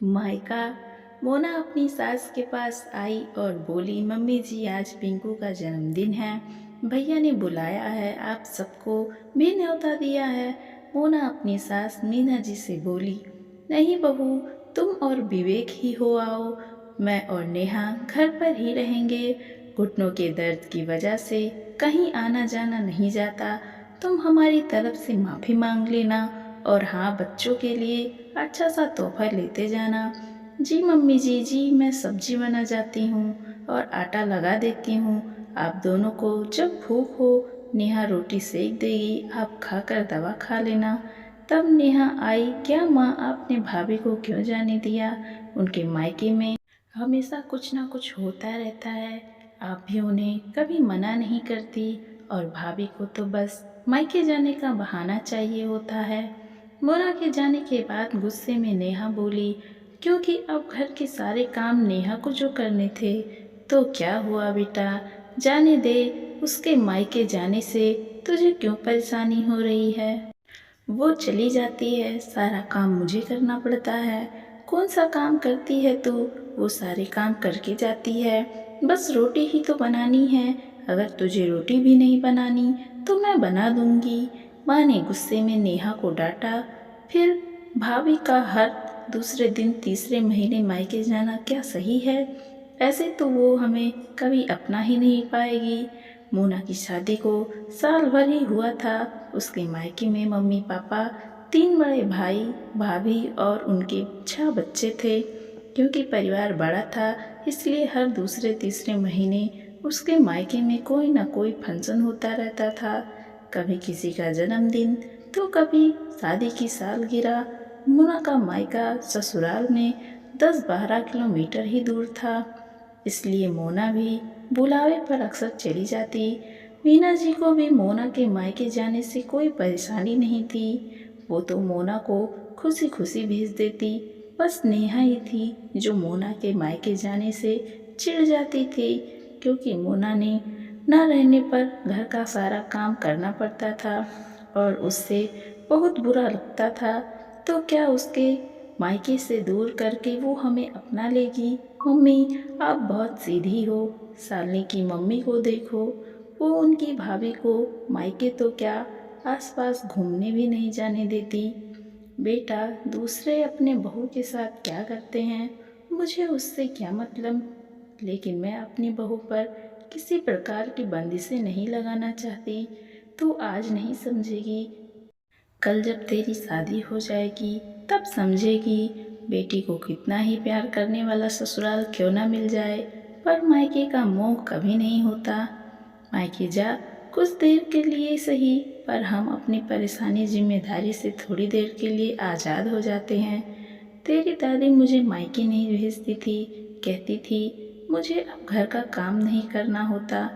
मायका। मोना अपनी सास के पास आई और बोली, मम्मी जी आज पिंकू का जन्मदिन है, भैया ने बुलाया है, आप सबको भी न्योता दिया है। मोना अपनी सास मीना जी से बोली, नहीं बहू, तुम और विवेक ही हो आओ, मैं और नेहा घर पर ही रहेंगे। घुटनों के दर्द की वजह से कहीं आना जाना नहीं जाता, तुम हमारी तरफ से माफ़ी मांग लेना और हाँ, बच्चों के लिए अच्छा सा तोहफा लेते जाना। जी मम्मी जी, जी मैं सब्जी बना जाती हूँ और आटा लगा देती हूँ, आप दोनों को जब भूख हो नेहा रोटी सेक देगी, आप खाकर दवा खा लेना। तब नेहा आई, क्या माँ आपने भाभी को क्यों जाने दिया, उनके मायके में हमेशा कुछ ना कुछ होता रहता है, आप भी उन्हें कभी मना नहीं करती और भाभी को तो बस मायके जाने का बहाना चाहिए होता है। मोना के जाने के बाद गुस्से में नेहा बोली, क्योंकि अब घर के सारे काम नेहा को जो करने थे, तो क्या हुआ बेटा, जाने दे, उसके मायके जाने से तुझे क्यों परेशानी हो रही है। वो चली जाती है, सारा काम मुझे करना पड़ता है। कौन सा काम करती है तू, वो सारे काम करके जाती है, बस रोटी ही तो बनानी है, अगर तुझे रोटी भी नहीं बनानी तो मैं बना दूंगी। माँ ने गुस्से में नेहा को डांटा। फिर भाभी का हर दूसरे दिन तीसरे महीने मायके जाना क्या सही है, ऐसे तो वो हमें कभी अपना ही नहीं पाएगी। मोना की शादी को साल भर ही हुआ था, उसके मायके में मम्मी पापा, 3 बड़े भाई भाभी और उनके 6 बच्चे थे। क्योंकि परिवार बड़ा था इसलिए हर दूसरे तीसरे महीने उसके मायके में कोई ना कोई फंक्शन होता रहता था, कभी किसी का जन्मदिन तो कभी शादी की सालगिरह। मोना का मायका ससुराल में 10-12 किलोमीटर ही दूर था, इसलिए मोना भी बुलावे पर अक्सर चली जाती। मीना जी को भी मोना के मायके जाने से कोई परेशानी नहीं थी, वो तो मोना को खुशी खुशी भेज देती। बस नेहा ही थी जो मोना के मायके जाने से चिढ़ जाती थी, क्योंकि मोना ने न रहने पर घर का सारा काम करना पड़ता था और उससे बहुत बुरा लगता था। तो क्या उसके मायके से दूर करके वो हमें अपना लेगी। मम्मी आप बहुत सीधी हो, सालनी की मम्मी को देखो, वो उनकी भाभी को मायके तो क्या आसपास घूमने भी नहीं जाने देती। बेटा दूसरे अपने बहू के साथ क्या करते हैं मुझे उससे क्या मतलब, लेकिन मैं अपनी बहू पर किसी प्रकार की बंदिशें नहीं लगाना चाहती। तू आज नहीं समझेगी, कल जब तेरी शादी हो जाएगी तब समझेगी। बेटी को कितना ही प्यार करने वाला ससुराल क्यों ना मिल जाए, पर मायके का मोह कभी नहीं होता। मायके जा, कुछ देर के लिए सही, पर हम अपनी परेशानी जिम्मेदारी से थोड़ी देर के लिए आज़ाद हो जाते हैं। तेरी दादी मुझे मायके नहीं भेजती थी, कहती थी मुझे अब घर का काम नहीं करना होता,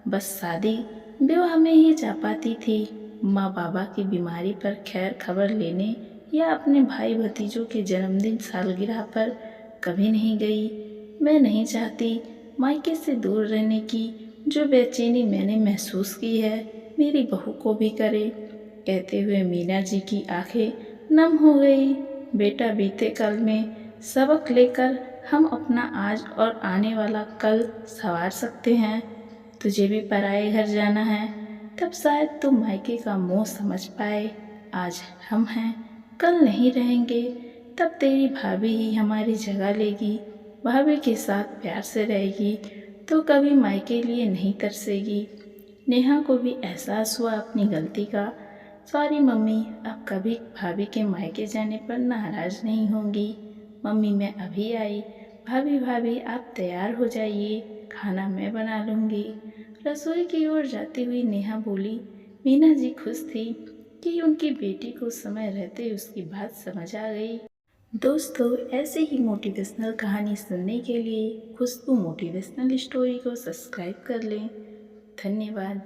बस शादी विवाह में ही जा पाती थी। माँ बाबा की बीमारी पर खैर खबर लेने या अपने भाई भतीजों के जन्मदिन सालगिरह पर कभी नहीं गई। मैं नहीं चाहती मायके से दूर रहने की, जो बेचैनी मैंने महसूस की है मेरी बहू को भी करे। कहते हुए मीना जी की आंखें नम हो गई। बेटा बीते कल में सबक लेकर हम अपना आज और आने वाला कल संवार सकते हैं। तुझे भी पराए घर जाना है, तब शायद तू मायके का मोह समझ पाए। आज हम हैं, कल नहीं रहेंगे, तब तेरी भाभी ही हमारी जगह लेगी, भाभी के साथ प्यार से रहेगी, तो कभी मायके लिए नहीं तरसेगी। नेहा को भी एहसास हुआ अपनी गलती का। सॉरी मम्मी, अब कभी भाभी के मायके जाने पर नाराज नहीं होंगी। मम्मी मैं अभी आई। भाभी भाभी आप तैयार हो जाइए, खाना मैं बना लूँगी। रसोई की ओर जाती हुई नेहा बोली। मीना जी खुश थी कि उनकी बेटी को समय रहते उसकी बात समझ आ गई। दोस्तों ऐसे ही मोटिवेशनल कहानी सुनने के लिए खुशबू मोटिवेशनल स्टोरी को सब्सक्राइब कर लें। धन्यवाद।